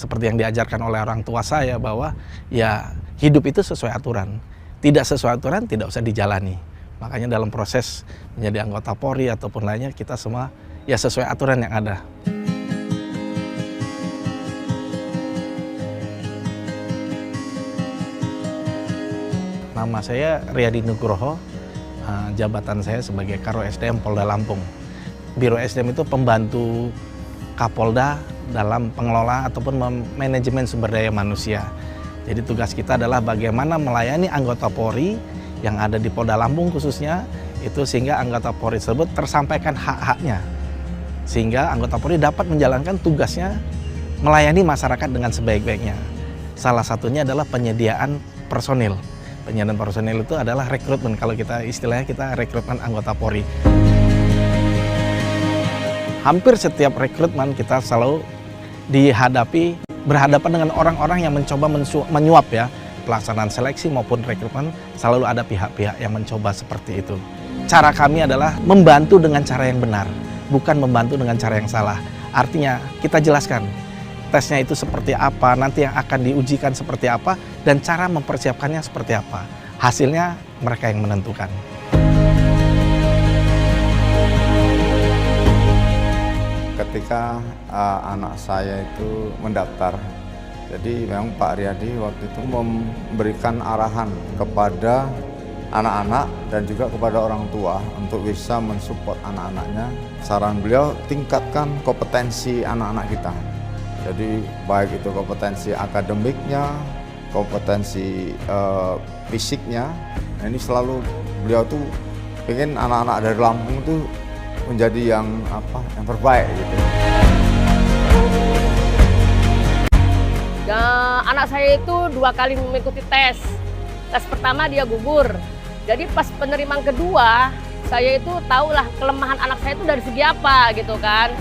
seperti yang diajarkan oleh orang tua saya bahwa ya hidup itu sesuai aturan. Tidak sesuai aturan tidak usah dijalani. Makanya dalam proses menjadi anggota Polri ataupun lainnya kita semua ya sesuai aturan yang ada. Nama saya Riyadi Nugroho, jabatan saya sebagai Karo SDM Polda Lampung. Biro SDM itu pembantu Kapolda dalam pengelola ataupun manajemen sumber daya manusia. Jadi tugas kita adalah bagaimana melayani anggota Polri yang ada di Polda Lampung khususnya, itu sehingga anggota Polri tersebut tersampaikan hak-haknya. Sehingga anggota Polri dapat menjalankan tugasnya melayani masyarakat dengan sebaik-baiknya. Salah satunya adalah penyediaan personil. Penyediaan personil itu adalah rekrutmen, kalau kita istilahnya kita rekrutmen anggota Polri. Hampir setiap rekrutmen kita selalu berhadapan dengan orang-orang yang mencoba menyuap ya. Pelaksanaan seleksi maupun rekrutmen selalu ada pihak-pihak yang mencoba seperti itu. Cara kami adalah membantu dengan cara yang benar, bukan membantu dengan cara yang salah. Artinya kita jelaskan tesnya itu seperti apa, nanti yang akan diujikan seperti apa, dan cara mempersiapkannya seperti apa. Hasilnya mereka yang menentukan. Ketika anak saya itu mendaftar, jadi memang Pak Riyadi waktu itu memberikan arahan kepada anak-anak dan juga kepada orang tua untuk bisa mensupport anak-anaknya. Saran beliau, tingkatkan kompetensi anak-anak kita. Jadi baik itu kompetensi akademiknya, kompetensi fisiknya. Nah, ini selalu beliau tuh pengen anak-anak dari Lampung tuh menjadi yang terbaik gitu. Anak saya itu 2 kali mengikuti tes. Tes pertama dia gugur. Jadi pas penerimaan kedua, saya itu tahulah kelemahan anak saya itu dari segi apa gitu kan.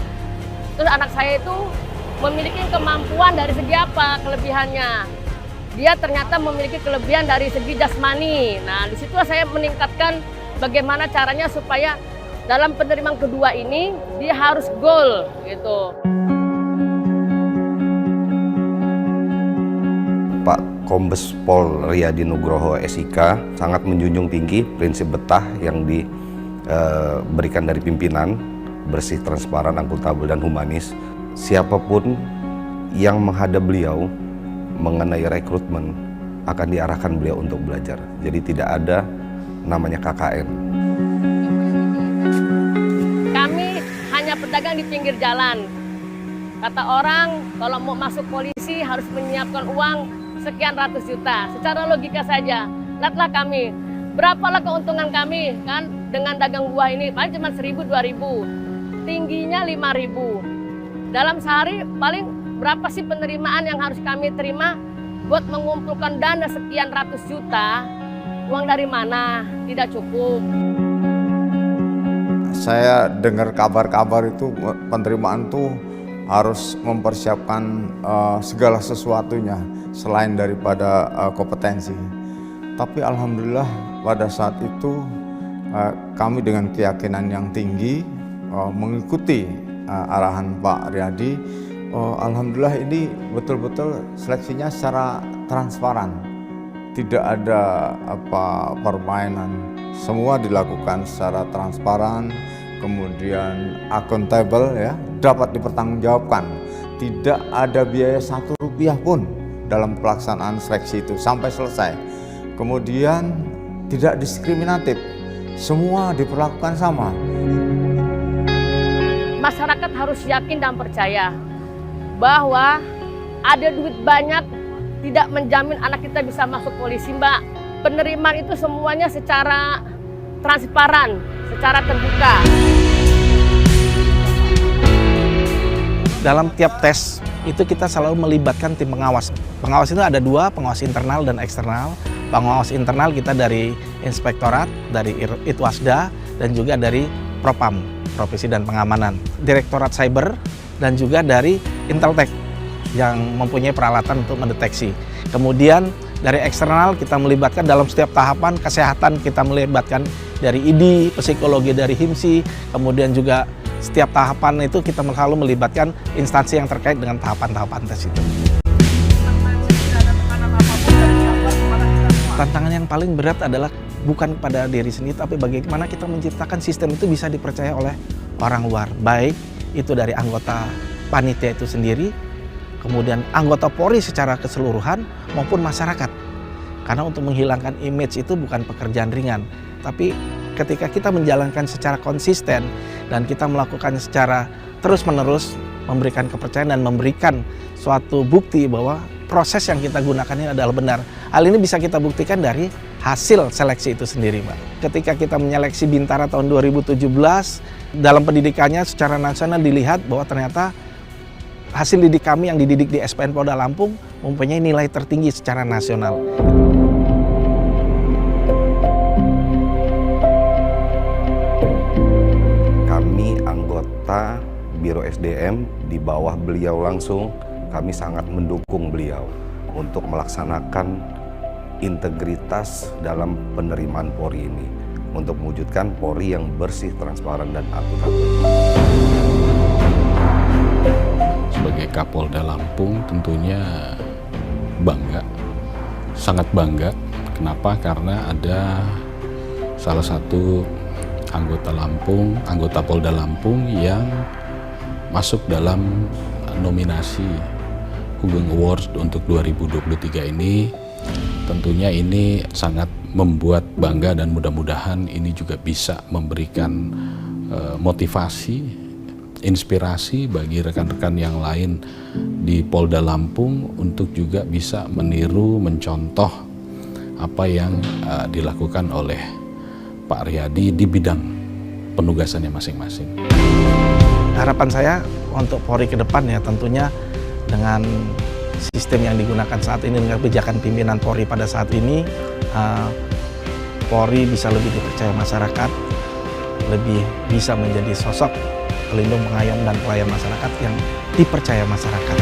Terus anak saya itu memiliki kemampuan dari segi apa kelebihannya. Dia ternyata memiliki kelebihan dari segi jasmani. Nah, disitulah saya meningkatkan bagaimana caranya supaya dalam penerimaan kedua ini dia harus goal gitu. Pak Kombes Pol Riyadi Nugroho SIK sangat menjunjung tinggi prinsip betah yang diberikan dari pimpinan, bersih, transparan, akuntabel, dan humanis. Siapapun yang menghadap beliau mengenai rekrutmen akan diarahkan beliau untuk belajar. Jadi tidak ada namanya KKN. Kami hanya pedagang di pinggir jalan. Kata orang kalau mau masuk polisi harus menyiapkan uang sekian ratus juta. Secara logika saja, lihatlah kami, berapalah keuntungan kami kan dengan dagang buah ini, paling cuma 1.000-2.000, tingginya 5.000. Dalam sehari paling berapa sih penerimaan yang harus kami terima buat mengumpulkan dana sekian ratus juta? Uang dari mana? Tidak cukup. Saya dengar kabar-kabar itu penerimaan tuh harus mempersiapkan segala sesuatunya selain daripada kompetensi. Tapi alhamdulillah pada saat itu kami dengan keyakinan yang tinggi mengikuti arahan Pak Riyadi. Alhamdulillah ini betul-betul seleksinya secara transparan, tidak ada permainan, semua dilakukan secara transparan, kemudian akuntabel ya, dapat dipertanggungjawabkan, tidak ada biaya Rp1 pun dalam pelaksanaan seleksi itu sampai selesai. Kemudian tidak diskriminatif, semua diperlakukan sama. Masyarakat harus yakin dan percaya bahwa ada duit banyak tidak menjamin anak kita bisa masuk polisi, Mbak. Penerimaan itu semuanya secara transparan, secara terbuka. Dalam tiap tes itu kita selalu melibatkan tim pengawas. Pengawas itu ada 2, pengawas internal dan eksternal. Pengawas internal kita dari Inspektorat, dari Itwasda, dan juga dari Propam, Profesi dan Pengamanan, Direktorat Cyber, dan juga dari Inteltek yang mempunyai peralatan untuk mendeteksi. Kemudian dari eksternal kita melibatkan dalam setiap tahapan kesehatan, kita melibatkan dari ID, psikologi dari HIMSI, kemudian juga setiap tahapan itu kita selalu melibatkan instansi yang terkait dengan tahapan-tahapan tes itu. Tantangan yang paling berat adalah bukan pada diri sendiri, tapi bagaimana kita menciptakan sistem itu bisa dipercaya oleh orang luar. Baik itu dari anggota panitia itu sendiri, kemudian anggota Polri secara keseluruhan, maupun masyarakat. Karena untuk menghilangkan image itu bukan pekerjaan ringan. Tapi ketika kita menjalankan secara konsisten dan kita melakukan secara terus-menerus, memberikan kepercayaan dan memberikan suatu bukti bahwa proses yang kita gunakan ini adalah benar. Hal ini bisa kita buktikan dari hasil seleksi itu sendiri, Mbak. Ketika kita menyeleksi Bintara tahun 2017, dalam pendidikannya secara nasional dilihat bahwa ternyata hasil didik kami yang dididik di SPN Polda Lampung mempunyai nilai tertinggi secara nasional. Kami anggota Biro SDM di bawah beliau langsung, kami sangat mendukung beliau untuk melaksanakan integritas dalam penerimaan Polri ini, untuk mewujudkan Polri yang bersih, transparan, dan akuntabel. Sebagai Kapolda Lampung tentunya bangga, sangat bangga. Kenapa? Karena ada salah satu anggota Lampung, anggota Polda Lampung yang masuk dalam nominasi Hugeng Awards untuk 2023 ini. Tentunya ini sangat membuat bangga dan mudah-mudahan ini juga bisa memberikan motivasi, inspirasi bagi rekan-rekan yang lain di Polda Lampung untuk juga bisa meniru, mencontoh apa yang dilakukan oleh Pak Riyadi di bidang penugasannya masing-masing. Harapan saya untuk Polri ke depan ya tentunya dengan sistem yang digunakan saat ini, dengan kebijakan pimpinan Polri pada saat ini, Polri bisa lebih dipercaya masyarakat, lebih bisa menjadi sosok pelindung, pengayom, dan pelayan masyarakat yang dipercaya masyarakat.